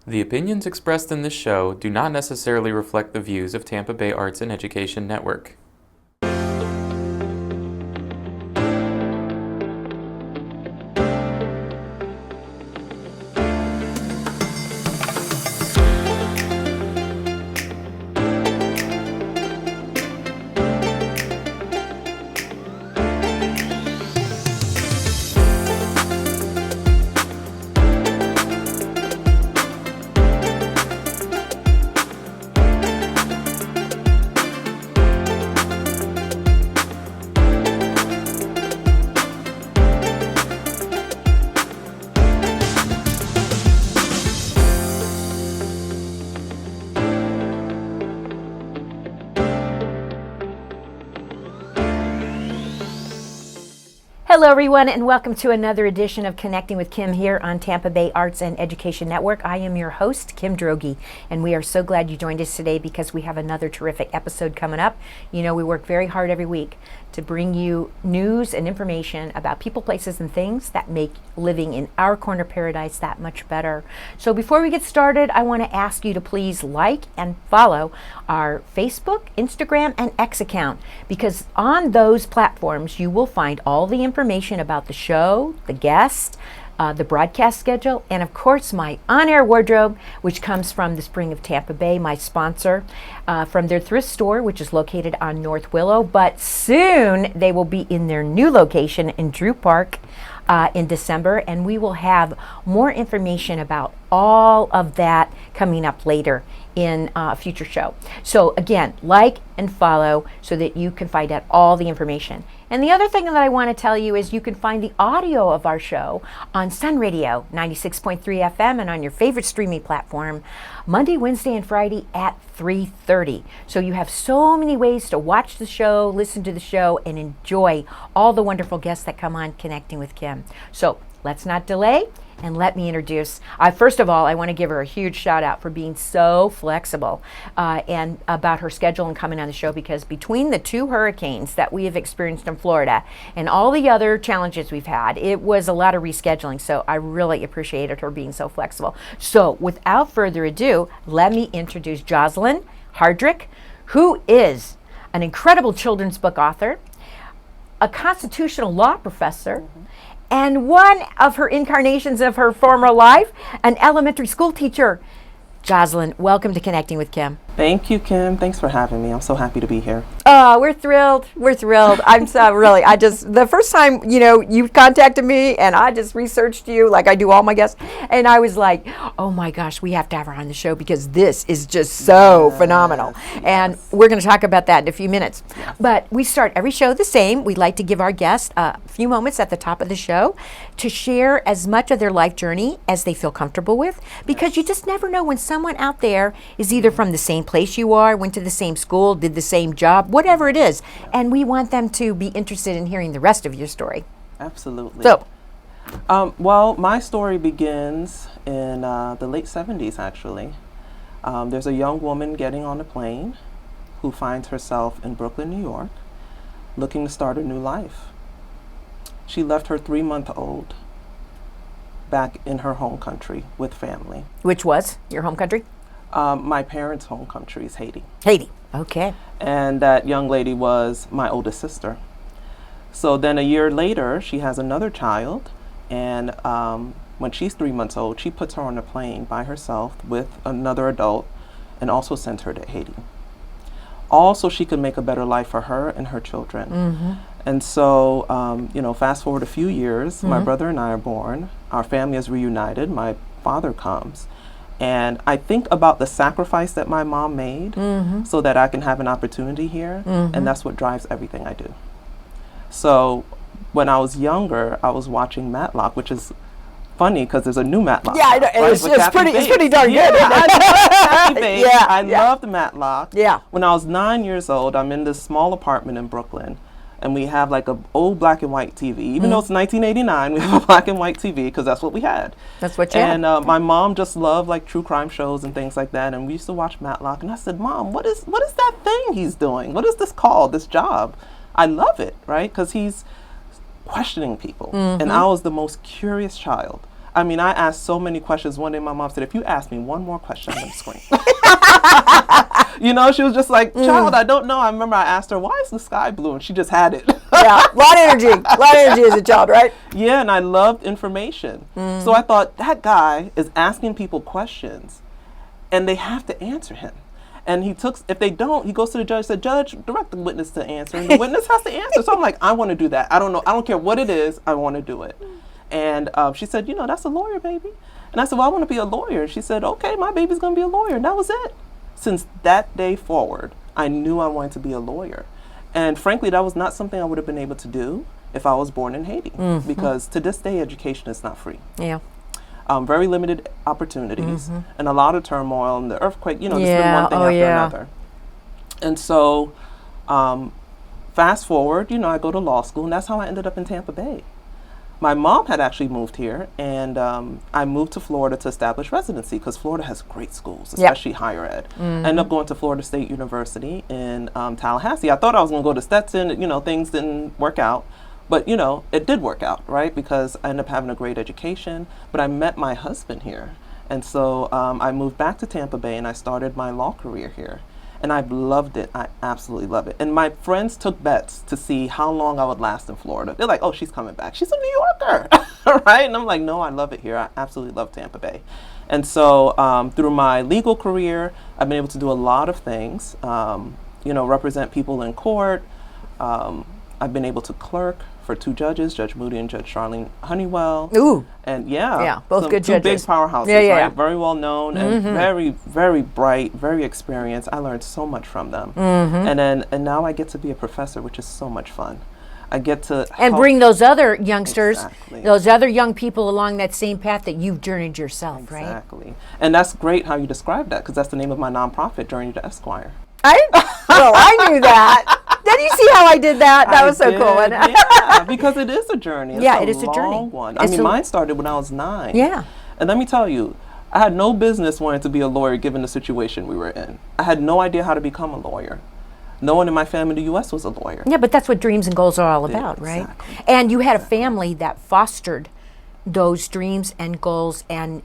The opinions expressed in this show do not necessarily reflect the views of Tampa Bay Arts and Education Network. Hello everyone, and welcome to another edition of Connecting with Kim here on Tampa Bay Arts and Education Network. I am your host, Kim Droege, and we are so glad you joined us today because we have another terrific episode coming up. You know, we work very hard every week to bring you news and information about people, places, and things that make living in our corner paradise that much better. So before we get started, I want to ask you to please like and follow our Facebook, Instagram, and X account, because on those platforms you will find all the information about the show, the guest, the broadcast schedule, and of course my on-air wardrobe, which comes from the Spring of Tampa Bay, my sponsor, from their thrift store, which is located on North Willow. But soon they will be in their new location in Drew Park in December, and we will have more information about all of that coming up later in a future show. So again, like and follow so that you can find out all the information. And the other thing that I want to tell you is you can find the audio of our show on Sun Radio 96.3 FM and on your favorite streaming platform Monday, Wednesday, and Friday at 3:30. So you have so many ways to watch the show, listen to the show, and enjoy all the wonderful guests that come on Connecting with Kim. So let's not delay. And let me introduce, first of all, I want to give her a huge shout out for being so flexible and about her schedule and coming on the show, because between the two hurricanes that we have experienced in Florida and all the other challenges we've had, it was a lot of rescheduling. So I really appreciated her being so flexible. So without further ado, let me introduce Joseline Hardrick, who is an incredible children's book author, a constitutional law professor, and one of her incarnations of her former life, an elementary school teacher. Joseline, welcome to Connecting with Kim. Thank you, Kim. Thanks for having me. I'm so happy to be here. Oh, we're thrilled. We're thrilled. I'm so really, the first time, you contacted me and I just researched you like I do all my guests. And I was like, oh my gosh, we have to have her on the show because this is just so phenomenal. Yes. And we're going to talk about that in a few minutes. Yes. But we start every show the same. We like to give our guests a few moments at the top of the show to share as much of their life journey as they feel comfortable with, because you just never know when someone out there is either from the same place you are, went to the same school, did the same job, whatever it is, and we want them to be interested in hearing the rest of your story. Absolutely. So, well, my story begins in the late 70s, actually. There's a young woman getting on a plane who finds herself in Brooklyn, New York, looking to start a new life. She left her 3-month-old back in her home country with family. Which was your home country? My parents' home country is Haiti. Haiti, okay. And that young lady was my oldest sister. So then a year later, she has another child, and when she's 3 months old, she puts her on a plane by herself with another adult and also sends her to Haiti. Also, she could make a better life for her and her children. Mm-hmm. And so, fast forward a few years, my brother and I are born. Our family is reunited. My father comes. And I think about the sacrifice that my mom made so that I can have an opportunity here. And that's what drives everything I do. So when I was younger, I was watching Matlock, which is funny because there's a new Matlock. Yeah, I know. Right? It's pretty darn good. I loved Matlock. Yeah. When I was 9 years old, I'm in this small apartment in Brooklyn. And we have like an old black and white TV. Even though it's 1989, we have a black and white TV because that's what we had. That's what you had. And my mom just loved like true crime shows and things like that. And we used to watch Matlock. And I said, Mom, what is that thing he's doing? What is this called, this job? I love it, right? Because he's questioning people. And I was the most curious child. I mean, I asked so many questions. One day my mom said, if you ask me one more question, I'm going to scream. You know, she was just like, child, I don't know. I remember I asked her, why is the sky blue? And she just had it. Yeah, a lot of energy. A lot of energy as a child, right? Yeah, and I loved information. So I thought, that guy is asking people questions, and they have to answer him. And if they don't, he goes to the judge and said, Judge, direct the witness to answer. And the witness has to answer. So I'm like, I want to do that. I don't care what it is. I want to do it. And she said, you know, that's a lawyer, baby. And I said, well, I want to be a lawyer. And she said, okay, my baby's going to be a lawyer. And that was it. Since that day forward, I knew I wanted to be a lawyer. And frankly, that was not something I would have been able to do if I was born in Haiti. Because to this day, education is not free. Yeah. Very limited opportunities and a lot of turmoil and the earthquake, you know, there's been one thing after another. And so fast forward, you know, I go to law school, and that's how I ended up in Tampa Bay. My mom had actually moved here, and I moved to Florida to establish residency because Florida has great schools, especially higher ed. I ended up going to Florida State University in Tallahassee. I thought I was going to go to Stetson, you know, things didn't work out. But, you know, it did work out, right? Because I ended up having a great education, but I met my husband here. And so I moved back to Tampa Bay, and I started my law career here. And I've loved it. I absolutely love it. And my friends took bets to see how long I would last in Florida. They're like, oh, she's coming back. She's a New Yorker, right? And I'm like, no, I love it here. I absolutely love Tampa Bay. And so through my legal career, I've been able to do a lot of things, you know, represent people in court. I've been able to clerk for 2 judges, Judge Moody and Judge Charlene Honeywell. Ooh. And both good two judges. Big powerhouses, right? Very well known and very, very bright, very experienced. I learned so much from them. And now I get to be a professor, which is so much fun. I get to and bring those other youngsters, Exactly. those other young people along that same path that you've journeyed yourself, right? Exactly. And that's great how you describe that, because that's the name of my nonprofit, Journey to Esquire. I knew that. Did you see how I did that? That was so cool. Yeah, because it is a journey. It's it is a journey. Long one. I mean, mine started when I was 9. Yeah. And let me tell you, I had no business wanting to be a lawyer given the situation we were in. I had no idea how to become a lawyer. No one in my family in the U.S. was a lawyer. Yeah, but that's what dreams and goals are all about, right? Exactly. And you had a family that fostered those dreams and goals and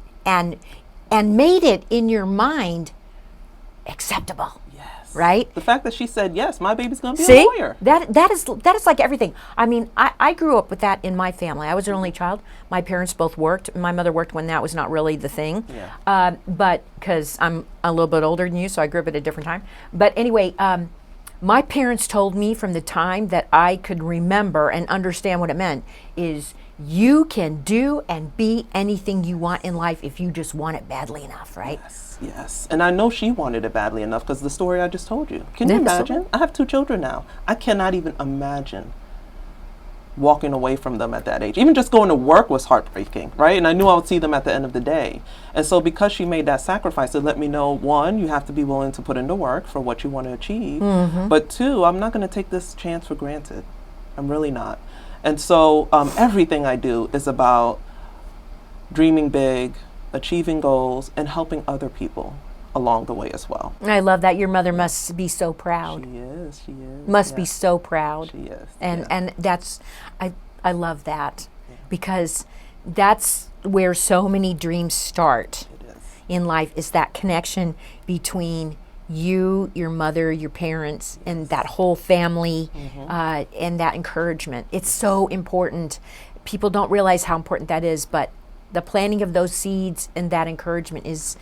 made it in your mind acceptable. Right? The fact that she said, yes, my baby's going to be See? a lawyer. That is like everything. I mean, I grew up with that in my family. I was an only child. My parents both worked. My mother worked when that was not really the thing. Yeah. But because I'm a little bit older than you, so I grew up at a different time. But anyway, my parents told me from the time that I could remember and understand what it meant is you can do and be anything you want in life if you just want it badly enough, right? Yes. And I know she wanted it badly enough because the story I just told you. Can you imagine? I have 2 children now. I cannot even imagine walking away from them at that age. Even just going to work was heartbreaking, right? And I knew I would see them at the end of the day. And so because she made that sacrifice, it let me know, 1, you have to be willing to put into work for what you want to achieve. But 2, I'm not going to take this chance for granted. I'm really not. And so everything I do is about dreaming big, achieving goals, and helping other people along the way as well. I love that. Your mother must be so proud. She is. Must be so proud. She is. And that's, I love that because that's where so many dreams start in life, is that connection between you, your mother, your parents, and that whole family, and that encouragement. It's so important. People don't realize how important that is, but the planting of those seeds and that encouragement is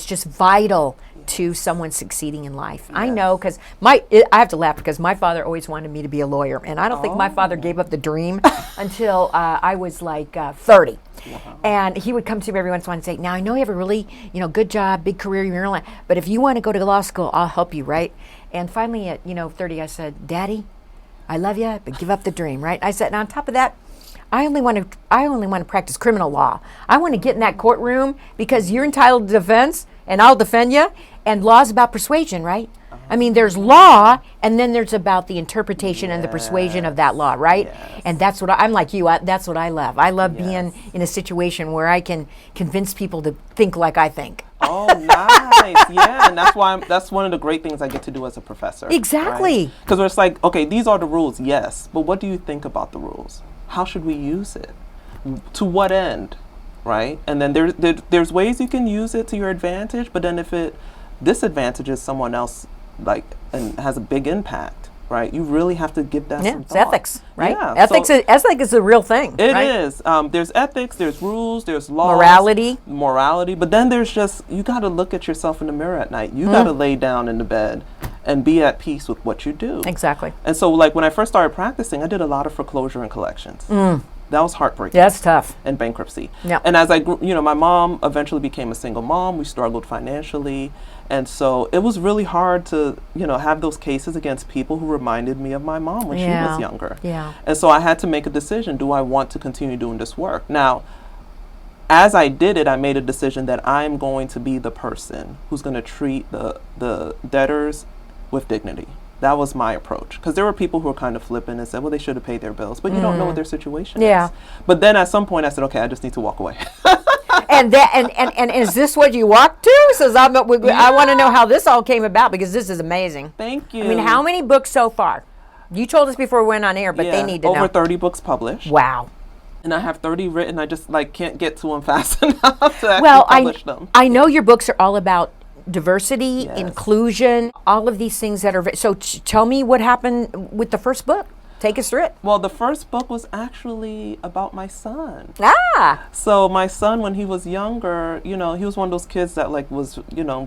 just vital to someone succeeding in life. I know, because I have to laugh because my father always wanted me to be a lawyer, and I don't think my father gave up the dream until I was like 30. And he would come to me every once in a while and say, now I know you have a really, good job, big career in your life, but if you want to go to law school, I'll help you, right? And finally at 30, I said, Daddy, I love you, but give up the dream, right? I said, and on top of that, I only want to practice criminal law. I want to get in that courtroom because you're entitled to defense, and I'll defend you. And law's about persuasion, right? I mean, there's law, and then there's about the interpretation and the persuasion of that law, right? Yes. And that's what I'm like you. That's what I love. I love being in a situation where I can convince people to think like I think. Oh, nice. Yeah, and that's one of the great things I get to do as a professor. Exactly. Because it's like, okay, these are the rules, yes, but what do you think about the rules? How should we use it? To what end? right? And then there's ways you can use it to your advantage, but then if it disadvantages someone else, like, and has a big impact, right? You really have to give that some It's thought. ethics, right? Yeah, Ethics is a real thing. It right? is. There's ethics, there's rules, there's laws. Morality. But then there's just, you got to look at yourself in the mirror at night. You got to lay down in the bed and be at peace with what you do. Exactly. And so, like, when I first started practicing, I did a lot of foreclosure and collections. That was heartbreaking. That's tough. And bankruptcy. Yeah. And as I grew, my mom eventually became a single mom. We struggled financially. And so it was really hard to, have those cases against people who reminded me of my mom when she was younger. Yeah. And so I had to make a decision. Do I want to continue doing this work? Now, as I did it, I made a decision that I'm going to be the person who's going to treat the debtors with dignity. That was my approach. Because there were people who were kind of flippant and said, well, they should have paid their bills. But you don't know what their situation is. But then at some point I said, okay, I just need to walk away. And is this what you walked to? Says I want to know how this all came about, because this is amazing. Thank you. I mean, how many books so far? You told us before we went on air, but they need to know. Over 30 books published. Wow. And I have 30 written. I just can't get to them fast enough to actually publish them. I know your books are all about diversity, Yes. inclusion, all of these things that are. So tell me what happened with the first book. Take us through it. Well, the first book was actually about my son. Ah. So my son, when he was younger, he was one of those kids that was,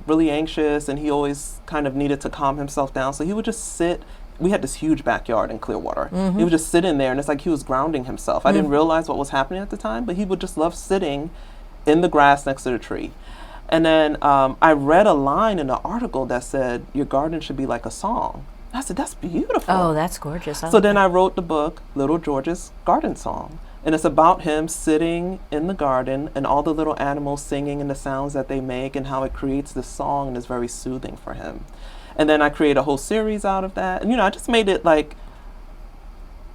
really anxious, and he always kind of needed to calm himself down. So he would just sit. We had this huge backyard in Clearwater. He would just sit in there, and it's like he was grounding himself. I didn't realize what was happening at the time, but he would just love sitting in the grass next to the tree. And then I read a line in an article that said, your garden should be like a song. I said, that's beautiful. Oh, that's gorgeous. So then I wrote the book, Little George's Garden Song. And it's about him sitting in the garden and all the little animals singing and the sounds that they make and how it creates this song and is very soothing for him. And then I created a whole series out of that. And, I just made it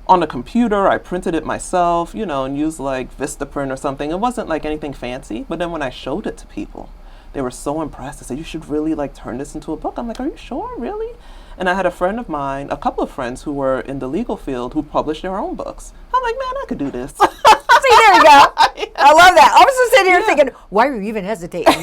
on a computer. I printed it myself, and used Vistaprint or something. It wasn't anything fancy. But then when I showed it to people, they were so impressed. They said, you should really turn this into a book. I'm like, are you sure, really? And I had a friend of mine, a couple of friends who were in the legal field who published their own books. I'm like, man, I could do this. See, there you go. I love that. I was just sitting here thinking, why are you even hesitating?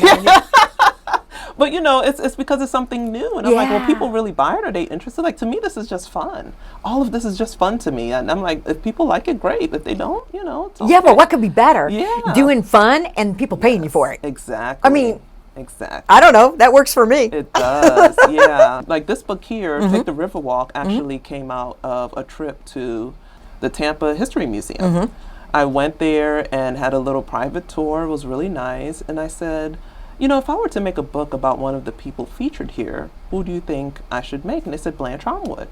But it's because it's something new, and I'm like, well, people really buy it. Are they interested? To me, this is just fun. All of this is just fun to me, and I'm like, if people like it, great. If they don't, it's okay. Yeah, but what could be better? Yeah. Doing fun and people paying you for it. Exactly. I mean, exactly. I don't know. That works for me. It does. Yeah. This book here, Take the River Walk, actually came out of a trip to the Tampa History Museum. I went there and had a little private tour. It was really nice, and I said, if I were to make a book about one of the people featured here, who do you think I should make? And they said Blanche Armwood.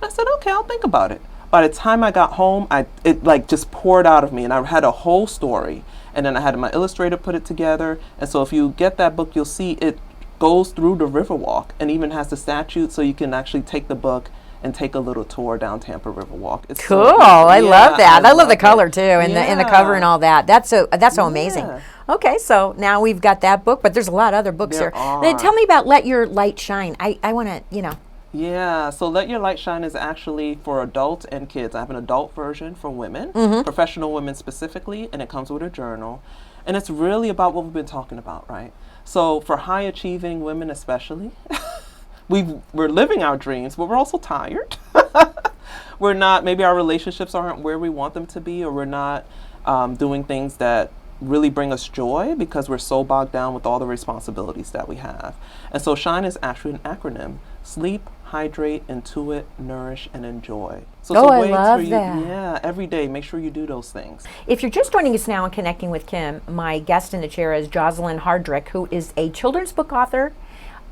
I said, okay, I'll think about it. By the time I got home, it just poured out of me, and I had a whole story. And then I had my illustrator put it together. And so if you get that book, you'll see it goes through the Riverwalk and even has the statute, so you can actually take the book and take a little tour down Tampa Riverwalk. It's cool. So I love that. I love the it. color too, and the cover and all that. That's so amazing. Yeah. Okay, so now we've got that book, but there's a lot of other books There here. are. Then tell me about Let Your Light Shine. I want to, Yeah, so Let Your Light Shine is actually for adults and kids. I have an adult version for women, professional women specifically, and it comes with a journal. And it's really about what we've been talking about, right? So for high achieving women especially, we're living our dreams, but we're also tired. We're not, maybe our relationships aren't where we want them to be, or we're not doing things that really bring us joy because we're so bogged down with all the responsibilities that we have. And so SHINE is actually an acronym: sleep, hydrate, intuit, nourish, and enjoy. So Oh, I ways love for you, that. yeah, every day, make sure you do those things. If you're just joining us now and connecting with Kim, my guest in the chair is Joseline Hardrick, who is a children's book author,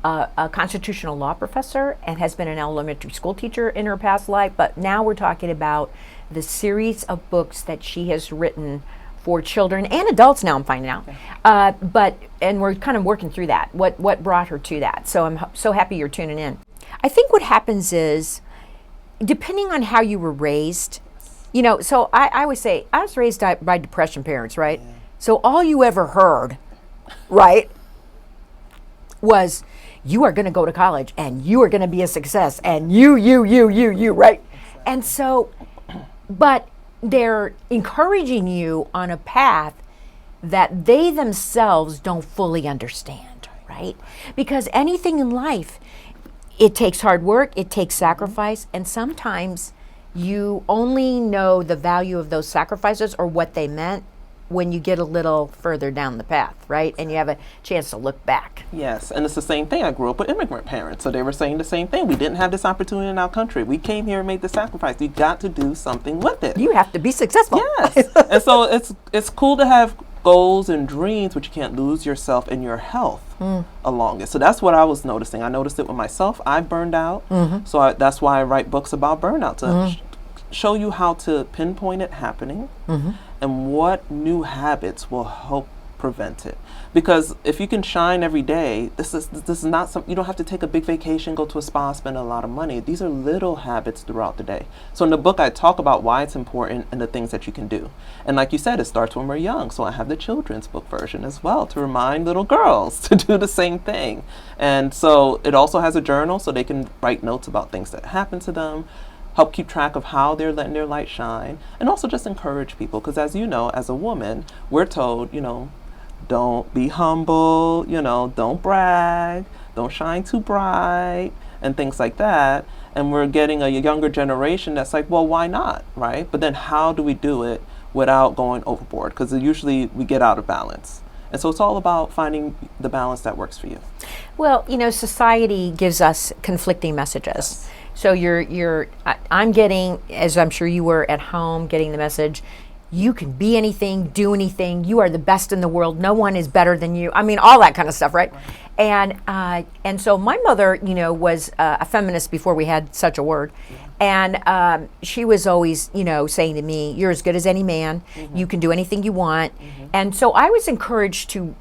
a constitutional law professor, and has been an elementary school teacher in her past life. But now we're talking about the series of books that she has written for children and adults now, I'm finding out. And we're kind of working through that, what brought her to that. So I'm so happy you're tuning in. I think what happens is, depending on how you were raised, so I always say, I was raised by Depression parents, right? Yeah. So all you ever heard, right, was you are going to go to college and you are going to be a success and you, right? Exactly. And so, but they're encouraging you on a path that they themselves don't fully understand, right? Because anything in life, it takes hard work, it takes sacrifice, and sometimes you only know the value of those sacrifices or what they meant when you get a little further down the path, right? And you have a chance to look back. Yes, and it's the same thing. I grew up with immigrant parents, so they were saying the same thing. We didn't have this opportunity in our country. We came here and made the sacrifice. You got to do something with it. You have to be successful. Yes, and so it's cool to have goals and dreams, but you can't lose yourself in your health along it. So that's what I was noticing. I noticed it with myself. I burned out, so that's why I write books about burnout, to show you how to pinpoint it happening and what new habits will help prevent it. Because if you can shine every day, this is not something, you don't have to take a big vacation, go to a spa, spend a lot of money. These are little habits throughout the day. So in the book, I talk about why it's important and the things that you can do. And like you said, it starts when we're young. So I have the children's book version as well to remind little girls to do the same thing. And so it also has a journal so they can write notes about things that happen to them, help keep track of how they're letting their light shine, and also just encourage people. Because as you know, as a woman, we're told, don't be humble, don't brag, don't shine too bright, and things like that. And we're getting a younger generation that's like, well, why not, right? But then how do we do it without going overboard? Because usually we get out of balance. And so it's all about finding the balance that works for you. Well, society gives us conflicting messages. So I'm getting, as I'm sure you were at home, getting the message, you can be anything, do anything. You are the best in the world. No one is better than you. I mean, all that kind of stuff, right? And so my mother, was a feminist before we had such a word. And she was always, saying to me, you're as good as any man. You can do anything you want. And so I was encouraged to,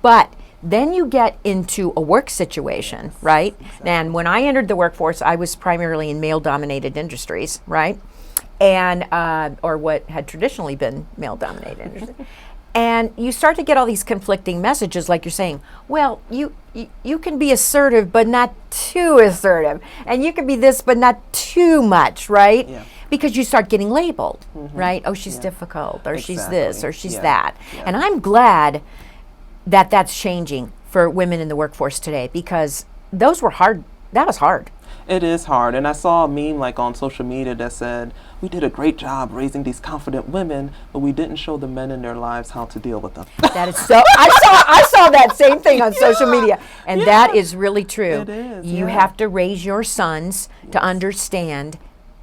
but then you get into a work situation, right? Exactly. And when I entered the workforce, I was primarily in male-dominated industries, right? And or what had traditionally been male-dominated industries. And you start to get all these conflicting messages, like you're saying, well, you can be assertive, but not too assertive. And you can be this, but not too much, right? Yeah. Because you start getting labeled, right? Oh, she's difficult, or she's this, or she's that. Yeah. And I'm glad that that's changing for women in the workforce today, because those were hard. That was hard. It is hard. And I saw a meme on social media that said, we did a great job raising these confident women, but we didn't show the men in their lives how to deal with them. That is so, I saw that same thing on social media. And that is really true. It is. You have to raise your sons to understand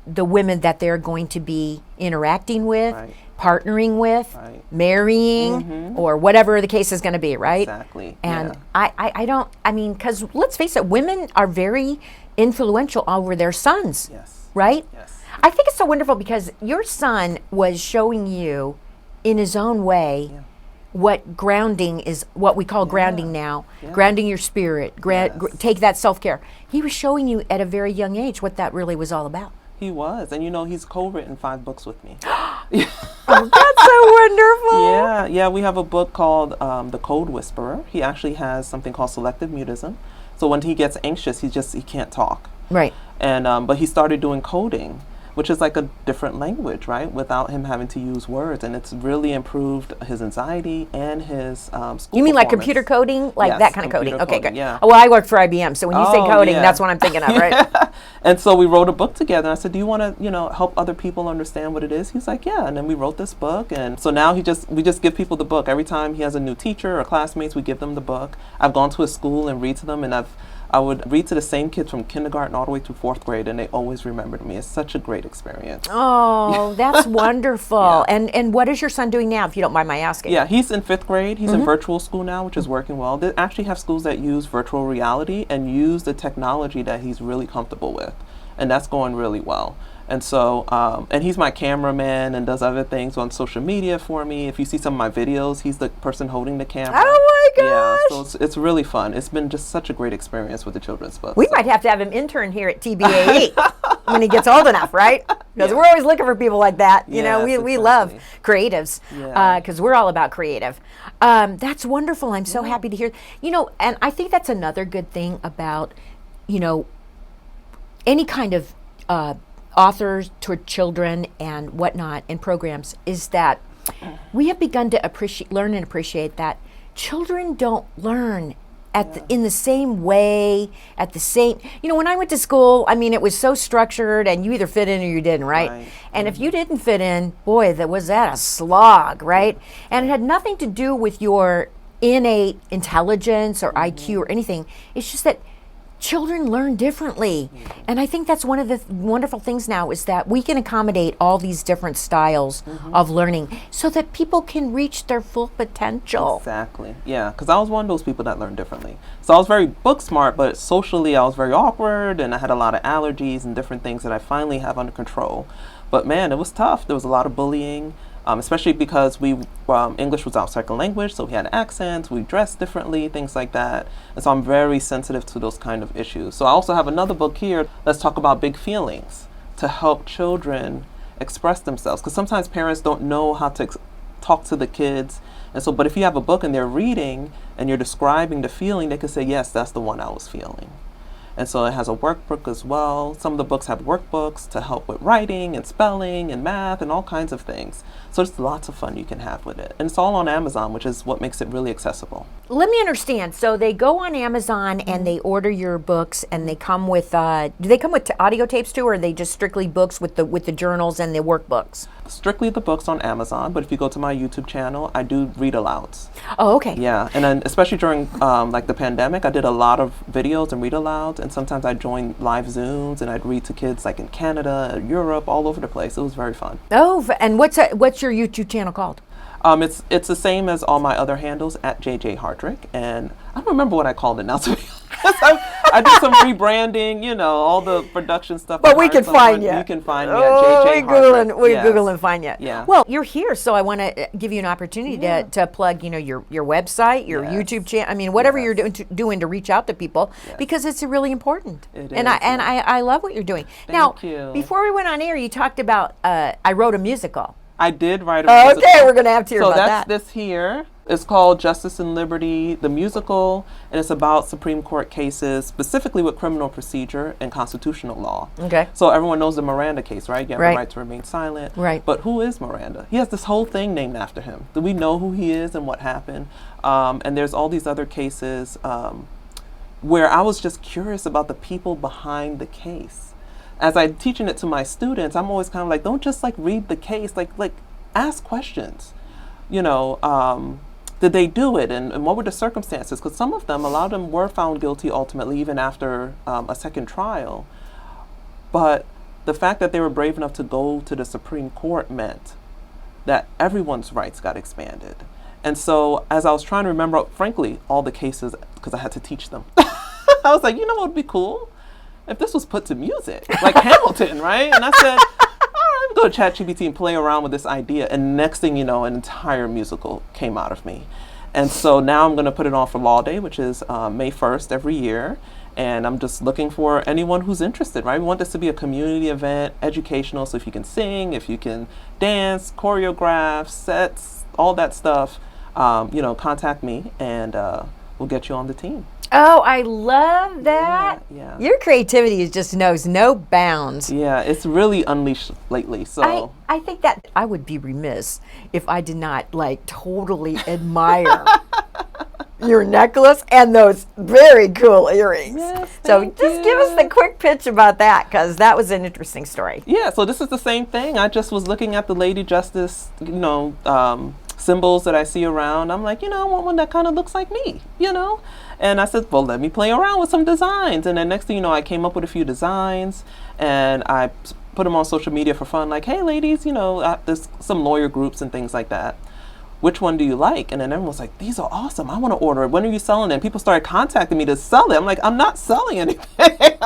the women that they're going to be interacting with, partnering with, marrying, or whatever the case is going to be, right? Exactly. And because let's face it, women are very influential over their sons, right? Yes. I think it's so wonderful because your son was showing you in his own way what grounding is, what we call grounding now, grounding your spirit, take that self-care. He was showing you at a very young age what that really was all about. He was. And he's co-written 5 books with me. Oh, that's so wonderful. Yeah, we have a book called The Code Whisperer. He actually has something called selective mutism. So when he gets anxious, he can't talk. Right. And but he started doing coding, which is like a different language, right? Without him having to use words. And it's really improved his anxiety and his school You mean like performance. Computer coding? Like that kind of coding? Okay, good. Yeah. Oh, well, I worked for IBM, so when you say coding, that's what I'm thinking of, right? And so we wrote a book together. I said, do you want to, help other people understand what it is? He's like, yeah. And then we wrote this book. And so now we just give people the book. Every time he has a new teacher or classmates, we give them the book. I've gone to a school and read to them, and I would read to the same kids from kindergarten all the way through 4th grade, and they always remembered me. It's such a great experience. Oh, that's wonderful. Yeah. And what is your son doing now, if you don't mind my asking? Yeah, he's in 5th grade. He's in virtual school now, which is working well. They actually have schools that use virtual reality and use the technology that he's really comfortable with, and that's going really well. And so, and he's my cameraman and does other things on social media for me. If you see some of my videos, he's the person holding the camera. Oh my gosh! Yeah, so it's really fun. It's been just such a great experience with the children's book. We might have to have him intern here at TBAE when he gets old enough, right? Because we're always looking for people like that. We love creatives because we're all about creative. That's wonderful. I'm so happy to hear. And I think that's another good thing about, any kind of authors to children and whatnot in programs is that we have begun to learn and appreciate that children don't learn in the same way, at the same, when I went to school, I mean, it was so structured and you either fit in or you didn't, right? And if you didn't fit in, boy, was that a slog, right? And it had nothing to do with your innate intelligence or IQ or anything. It's just that children learn differently. And I think that's one of the wonderful things now is that we can accommodate all these different styles of learning so that people can reach their full potential. Exactly. Yeah, because I was one of those people that learned differently. So I was very book smart, but socially I was very awkward and I had a lot of allergies and different things that I finally have under control. But man, it was tough. There was a lot of bullying. Especially because English was our second language, so we had accents, we dressed differently, things like that. And so I'm very sensitive to those kind of issues. So I also have another book here, Let's Talk About Big Feelings, to help children express themselves. Because sometimes parents don't know how to talk to the kids. And so, but if you have a book and they're reading and you're describing the feeling, they can say, yes, that's the one I was feeling. And so it has a workbook as well. Some of the books have workbooks to help with writing and spelling and math and all kinds of things. So there's lots of fun you can have with it. And it's all on Amazon, which is what makes it really accessible. Let me understand. So they go on Amazon and they order your books and they come with, do they come with audio tapes too, or are they just strictly books with the journals and the workbooks? Strictly the books on Amazon, but if you go to my YouTube channel, I do read alouds. Oh, okay. Yeah, and then especially during like the pandemic, I did a lot of videos and read alouds, and sometimes I joined live Zooms and I'd read to kids like in Canada, Europe, all over the place. It was very fun. Oh, and what's your YouTube channel called? It's the same as all my other handles at JJ Hardrick, and I don't remember what I called it now. To be honest, I did some rebranding, all the production stuff. But we can find you. You can find me at JJ Hardrick. We Google and find you. Yeah. Well, you're here, so I want to give you an opportunity to plug, your website, your YouTube channel. I mean, whatever you're doing to reach out to people, because it's really important. It and is, I love what you're doing. Thank you. Before we went on air, you talked about I wrote a musical. I did write a musical. Okay, we're going to have to hear about that. So that's this here. It's called Justice and Liberty, the musical, and it's about Supreme Court cases, specifically with criminal procedure and constitutional law. Okay. So everyone knows the Miranda case, right? You have Right. the right to remain silent. Right. But who is Miranda? He has this whole thing named after him. Do we know who he is and what happened? And there's all these other cases where I was just curious about the people behind the case. As I'm teaching it to my students, I'm always kind of like, don't just like read the case, like ask questions. Did they do it, and what were the circumstances? Because a lot of them were found guilty ultimately, even after a second trial. But the fact that they were brave enough to go to the Supreme Court meant that everyone's rights got expanded. And so as I was trying to remember, frankly, all the cases, because I had to teach them, I was like, what would be cool? If this was put to music, like Hamilton, right? And I said, all right, go to ChatGPT and play around with this idea. And next thing you know, an entire musical came out of me. And so now I'm going to put it on for Law Day, which is May 1st every year. And I'm just looking for anyone who's interested, right? We want this to be a community event, educational. So if you can sing, if you can dance, choreograph, sets, all that stuff, contact me and we'll get you on the team. Oh, I love that. Yeah. Your creativity just knows no bounds. Yeah, it's really unleashed lately. So I think that I would be remiss if I did not totally admire your necklace and those very cool earrings. Yes, so thank just you. give us the quick pitch about that, because that was an interesting story. Yeah, so this is the same thing. I just was looking at the Lady Justice, symbols that I see around. I'm like, I want one that kind of looks like me, And I said, well, let me play around with some designs. And then next thing you know, I came up with a few designs and I put them on social media for fun. Like, hey, ladies, there's some lawyer groups and things like that. Which one do you like? And then everyone's like, these are awesome. I want to order it. When are you selling it? And people started contacting me to sell it. I'm like, I'm not selling anything.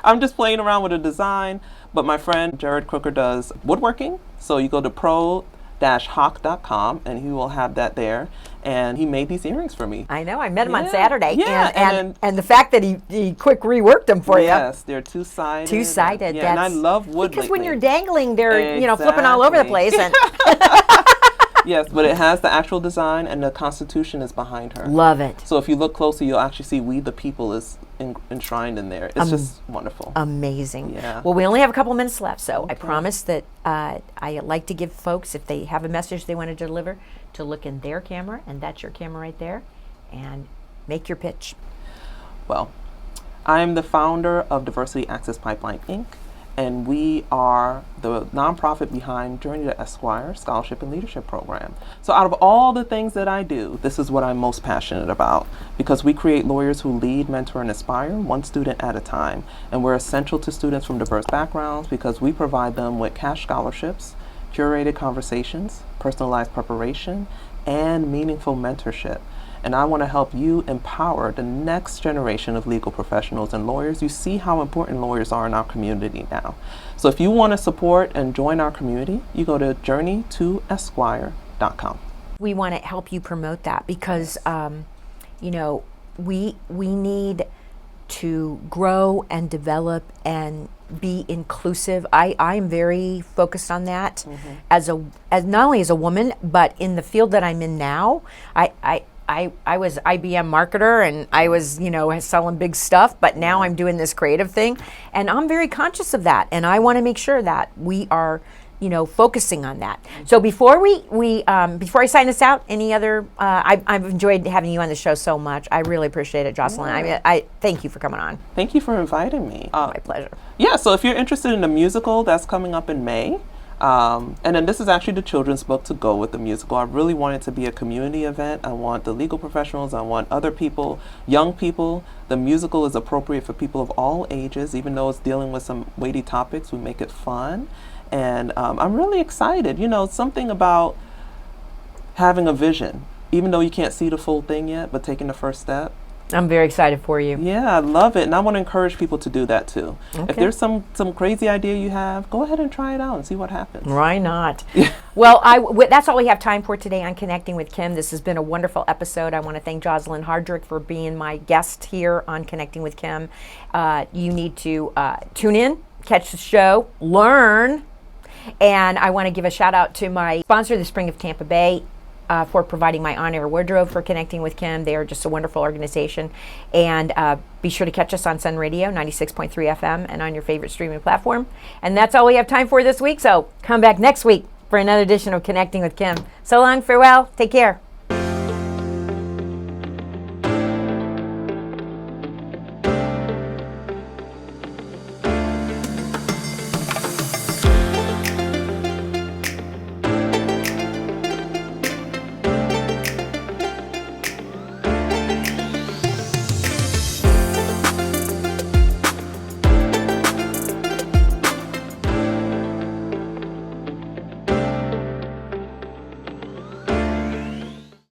I'm just playing around with a design. But my friend Jared Crooker does woodworking. So you go to pro-hawk.com and he will have that there. And he made these earrings for me. I know. I met him on Saturday. Yeah, and the fact that he quick reworked them for you. Yes, they're two-sided. Two-sided. Yeah, and I love wood because lately. when you're dangling, they're flipping all over the place. And Yes, but it has the actual design and the Constitution is behind her. Love it. So if you look closely, you'll actually see "We the People" is enshrined in there. It's just wonderful. Amazing. Yeah. Well, we only have a couple minutes left, so I Okay. promise that I like to give folks, if they have a message they want to deliver, to look in their camera, and that's your camera right there, and make your pitch. Well, I'm the founder of Diversity Access Pipeline, Inc., and we are the nonprofit behind Journey to Esquire Scholarship and Leadership Program. So out of all the things that I do, this is what I'm most passionate about, because we create lawyers who lead, mentor, and inspire one student at a time. And we're essential to students from diverse backgrounds because we provide them with cash scholarships, curated conversations, personalized preparation, and meaningful mentorship. And I want to help you empower the next generation of legal professionals and lawyers. You see how important lawyers are in our community now. So if you want to support and join our community, you go to journeytoesquire.com. We want to help you promote that because, you know, we need to grow and develop and be inclusive. I am very focused on that as not only as a woman, but in the field that I'm in now. I was IBM marketer and I was, you know, selling big stuff, but now I'm doing this creative thing and I'm very conscious of that. And I want to make sure that we are, you know, focusing on that. So before before I sign this out, any other, I've enjoyed having you on the show so much. I really appreciate it, Joseline. Yeah. I thank you for coming on. Thank you for inviting me. My pleasure. Yeah, so if you're interested in the musical, that's coming up in May. And then this is actually the children's book to go with the musical. I really want it to be a community event. I want the legal professionals, I want other people, young people. The musical is appropriate for people of all ages, even though it's dealing with some weighty topics, we make it fun. And I'm really excited. You know, something about having a vision, even though you can't see the full thing yet, but taking the first step. I'm very excited for you. Yeah, I love it, and I want to encourage people to do that too. Okay. If there's some crazy idea you have, go ahead and try it out and see what happens. Why not? Well, that's all we have time for today on Connecting with Kim. This has been a wonderful episode. I want to thank Joseline Hardrick for being my guest here on Connecting with Kim. You need to tune in, catch the show, learn, and I want to give a shout out to my sponsor, the Spring of Tampa Bay, for providing my on-air wardrobe for Connecting with Kim. They are just a wonderful organization. And be sure to catch us on Sun Radio, 96.3 FM, and on your favorite streaming platform. And that's all we have time for this week, so come back next week for another edition of Connecting with Kim. So long, farewell, take care.